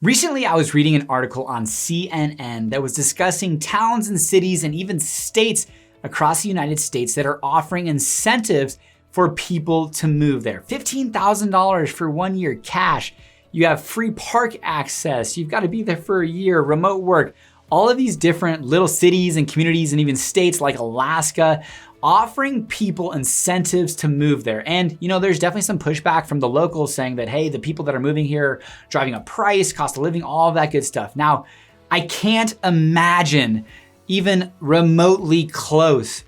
Recently, I was reading an article on CNN that was discussing towns and cities and even states across the United States that are offering incentives for people to move there. $15,000 for 1 year cash. You have free park access. You've got to be there for a year, remote work. All of these different little cities and communities and even states like Alaska offering people incentives to move there. And there's definitely some pushback from the locals saying that, hey, the people that are moving here are driving up price, cost of living, all of that good stuff. Now, I can't imagine even remotely close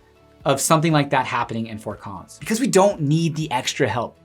of something like that happening in Fort Collins because we don't need the extra help.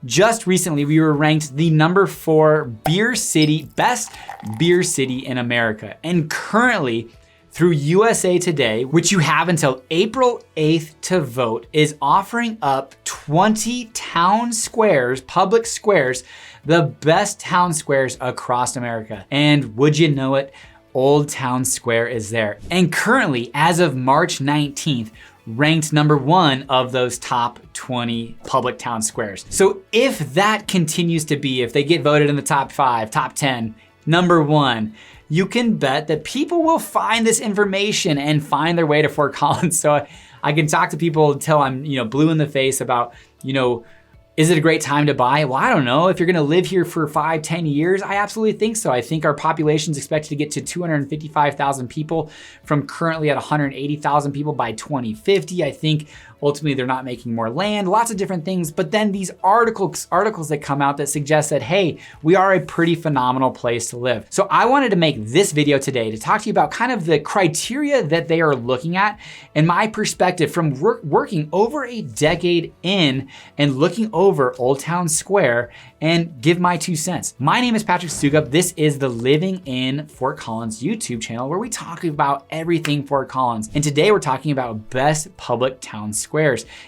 Just recently, we were ranked the #4 best beer city in America. And currently, through USA Today, which you have until April 8th to vote, is offering up 20 town squares, public squares, the best town squares across America. And would you know it, Old Town Square is there. And currently, as of March 19th, ranked #1 of those top 20 public town squares. So if that continues to be, if they get voted in the top 5, top 10, #1, you can bet that people will find this information and find their way to Fort Collins. So I can talk to people until I'm, blue in the face about, is it a great time to buy? Well, I don't know. If you're gonna live here for 5, 10 years, I absolutely think so. I think our population is expected to get to 255,000 people from currently at 180,000 people by 2050. I think ultimately they're not making more land, lots of different things. But then these articles that come out that suggest that, hey, we are a pretty phenomenal place to live. So I wanted to make this video today to talk to you about kind of the criteria that they are looking at and my perspective from working over a decade in and looking over Old Town Square and give my 2 cents. My name is Patrick Soukup. This is the Living in Fort Collins YouTube channel where we talk about everything Fort Collins. And today we're talking about best public town squares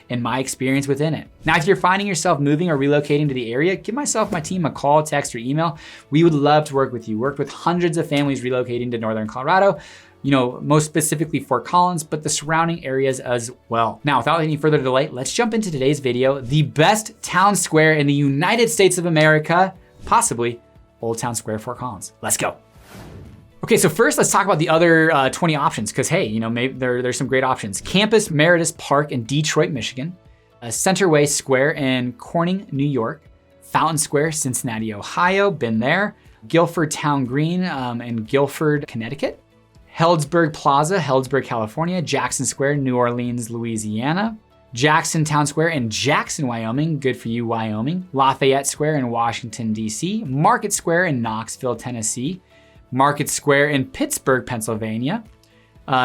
and my experience within it. Now, if you're finding yourself moving or relocating to the area, give myself, my team a call, text, or email. We would love to work with you. Worked with hundreds of families relocating to Northern Colorado, most specifically Fort Collins, but the surrounding areas as well. Now, without any further delay, let's jump into today's video. The best town square in the United States of America, possibly Old Town Square, Fort Collins. Let's go. Okay, so first let's talk about the other 20 options, because hey, maybe there's some great options. Campus Meritus Park in Detroit, Michigan. Centerway Square in Corning, New York. Fountain Square, Cincinnati, Ohio, been there. Guilford Town Green in Guilford, Connecticut. Healdsburg Plaza, Healdsburg, California. Jackson Square, New Orleans, Louisiana. Jackson Town Square in Jackson, Wyoming. Good for you, Wyoming. Lafayette Square in Washington, D.C. Market Square in Knoxville, Tennessee. Market Square in Pittsburgh, Pennsylvania.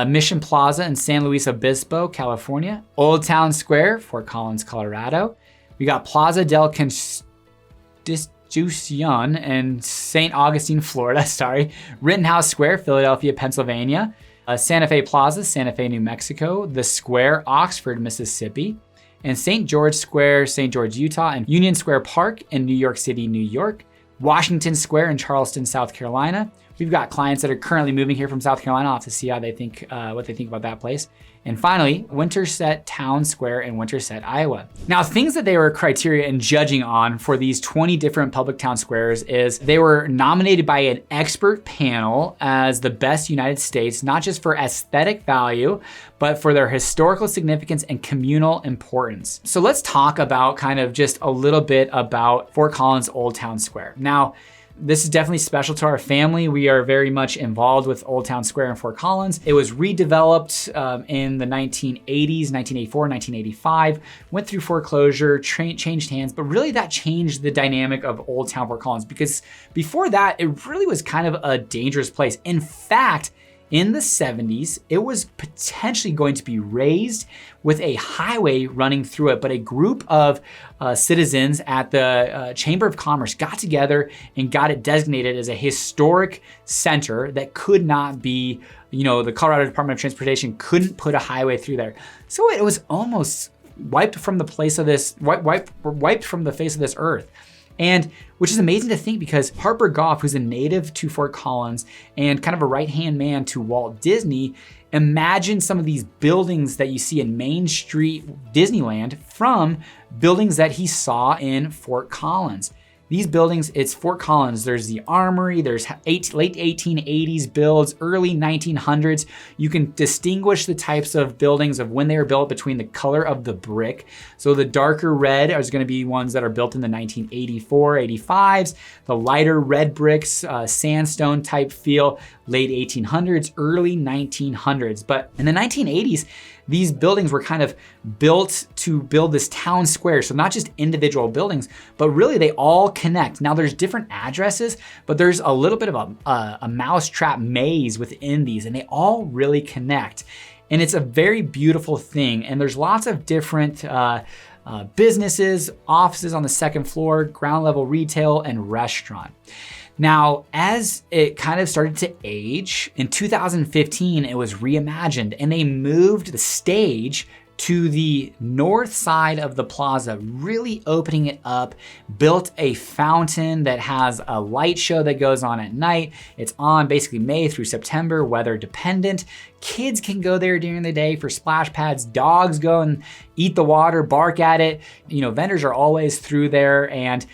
Mission Plaza in San Luis Obispo, California. Old Town Square, Fort Collins, Colorado. We got Plaza del Constitucion in St. Augustine, Florida, Rittenhouse Square, Philadelphia, Pennsylvania. Santa Fe Plaza, Santa Fe, New Mexico. The Square, Oxford, Mississippi. And St. George Square, St. George, Utah. And Union Square Park in New York City, New York. Washington Square in Charleston, South Carolina. We've got clients that are currently moving here from South Carolina. I'll have to see how they think, what they think about that place. And finally, Winterset Town Square in Winterset, Iowa. Now, things that they were criteria and judging on for these 20 different public town squares is they were nominated by an expert panel as the best United States, not just for aesthetic value, but for their historical significance and communal importance. So let's talk about kind of just a little bit about Fort Collins Old Town Square. Now, this is definitely special to our family. We are very much involved with Old Town Square in Fort Collins. It was redeveloped in the 1980s, 1984, 1985, went through foreclosure, changed hands, but really that changed the dynamic of Old Town Fort Collins because before that, it really was kind of a dangerous place. In fact, in the 70s, it was potentially going to be razed with a highway running through it, but a group of citizens at the Chamber of Commerce got together and got it designated as a historic center that could not be, the Colorado Department of Transportation couldn't put a highway through there. So it was almost wiped from the face of this earth. And which is amazing to think because Harper Goff, who's a native to Fort Collins and kind of a right-hand man to Walt Disney, imagined some of these buildings that you see in Main Street Disneyland from buildings that he saw in Fort Collins. these buildings, it's Fort Collins. There's the Armory, there's late 1880s builds, early 1900s. You can distinguish the types of buildings of when they were built between the color of the brick. So the darker red is gonna be ones that are built in the 1984, 85s. The lighter red bricks, sandstone type feel, late 1800s, early 1900s. But in the 1980s, these buildings were kind of built to build this town square. So not just individual buildings, but really they all connect. Now there's different addresses, but there's a little bit of a mousetrap maze within these, and they all really connect. And it's a very beautiful thing. And there's lots of different businesses, offices on the second floor, ground level retail, and restaurant. Now, as it kind of started to age, in 2015, it was reimagined and they moved the stage to the north side of the plaza, really opening it up, built a fountain that has a light show that goes on at night. It's on basically May through September, weather dependent. Kids can go there during the day for splash pads. Dogs go and eat the water, bark at it. You know, vendors are always through there, and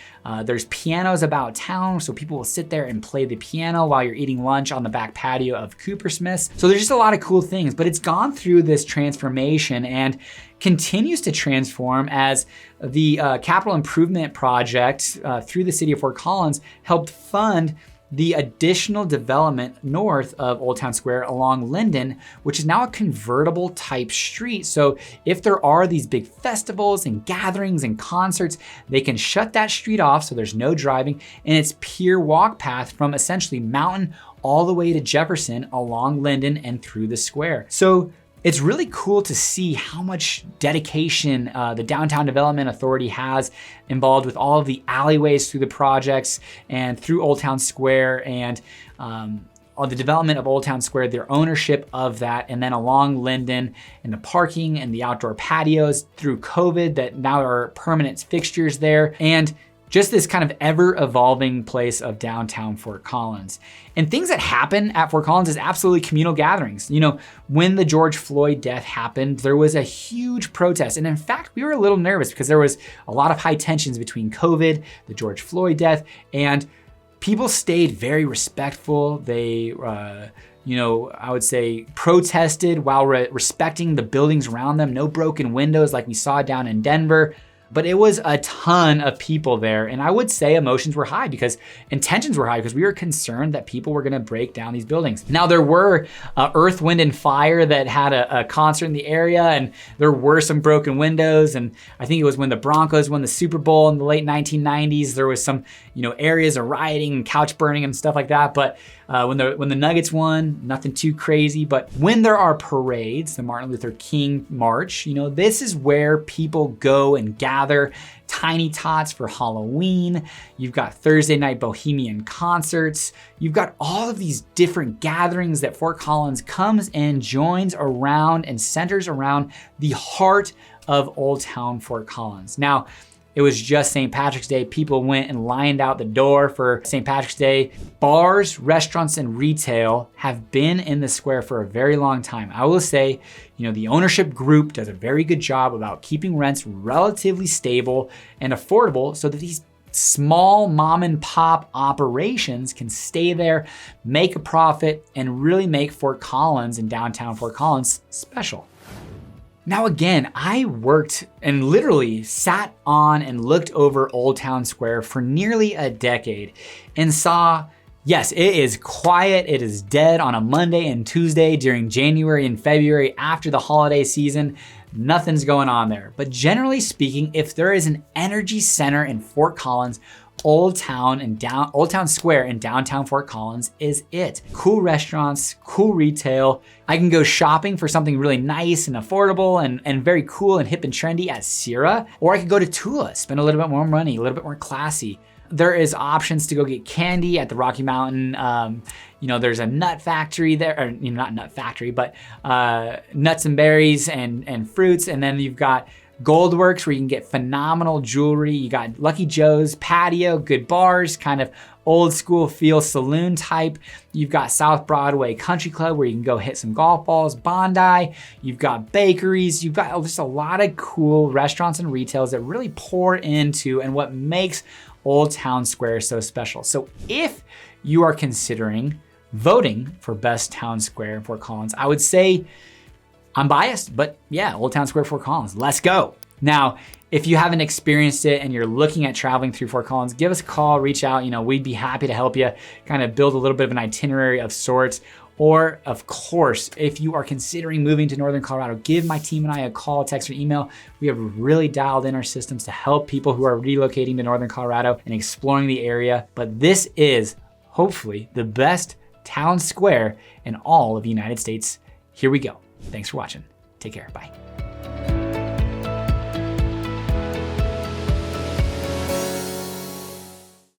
there's pianos about town, so people will sit there and play the piano while you're eating lunch on the back patio of Coopersmith's. So there's just a lot of cool things, but it's gone through this transformation and continues to transform as the capital improvement project through the city of Fort Collins helped fund the additional development north of Old Town Square along Linden, which is now a convertible type street. So if there are these big festivals and gatherings and concerts, they can shut that street off so there's no driving, and it's pure walk path from essentially Mountain all the way to Jefferson along Linden and through the square. So it's really cool to see how much dedication the Downtown Development Authority has involved with all of the alleyways through the projects and through Old Town Square, and on the development of Old Town Square, their ownership of that, and then along Linden and the parking and the outdoor patios through COVID that now are permanent fixtures there. And just this kind of ever-evolving place of downtown Fort Collins. And things that happen at Fort Collins is absolutely communal gatherings. You know, when the George Floyd death happened, there was a huge protest. And in fact, we were a little nervous because there was a lot of high tensions between COVID, the George Floyd death, and people stayed very respectful. They, you know, I would say protested while respecting the buildings around them. No broken windows like we saw down in Denver. But it was a ton of people there. And I would say emotions were high because intentions were high because we were concerned that people were gonna break down these buildings. Now there were Earth, Wind and Fire that had a concert in the area, and there were some broken windows. And I think it was when the Broncos won the Super Bowl in the late 1990s, there was some, you know, areas of rioting and couch burning and stuff like that. But when the Nuggets won, nothing too crazy. But when there are parades, the Martin Luther King March, you know, this is where people go and gather. Tiny Tots for Halloween. You've got Thursday night bohemian concerts. You've got all of these different gatherings that Fort Collins comes and joins around and centers around the heart of Old Town Fort Collins. Now, it was just St. Patrick's Day. People went and lined out the door for St. Patrick's Day. Bars, restaurants, and retail have been in the square for a very long time. I will say, you know, the ownership group does a very good job about keeping rents relatively stable and affordable so that these small mom and pop operations can stay there, make a profit, and really make Fort Collins and downtown Fort Collins special. Now again, I worked and literally sat on and looked over Old Town Square for nearly a decade and saw, yes, it is quiet, it is dead on a Monday and Tuesday during January and February after the holiday season. Nothing's going on there. But generally speaking, if there is an energy center in Fort Collins, Old Town Square in downtown Fort Collins is it. Cool restaurants, cool retail. I can go shopping for something really nice and affordable and very cool and hip and trendy at Sierra, or I could go to Tula, spend a little bit more money, a little bit more classy. There is options to go get candy at the Rocky Mountain. You know, there's a nut factory there, or you know, not nut factory, but nuts and berries and fruits. And then you've got Goldworks, where you can get phenomenal jewelry. You got Lucky Joe's patio, good bars, kind of old school feel saloon type. You've got South Broadway Country Club, where you can go hit some golf balls, Bondi. You've got bakeries. You've got just a lot of cool restaurants and retails that really pour into and what makes Old Town Square so special? So if you are considering voting for best town square in Fort Collins, I would say, I'm biased, but yeah, Old Town Square, Fort Collins, let's go. Now, if you haven't experienced it and you're looking at traveling through Fort Collins, give us a call, reach out. We'd be happy to help you kind of build a little bit of an itinerary of sorts. Or of course, if you are considering moving to Northern Colorado, give my team and I a call, text, or email. We have really dialed in our systems to help people who are relocating to Northern Colorado and exploring the area. But this is hopefully the best town square in all of the United States. Here we go. Thanks for watching. Take care. Bye.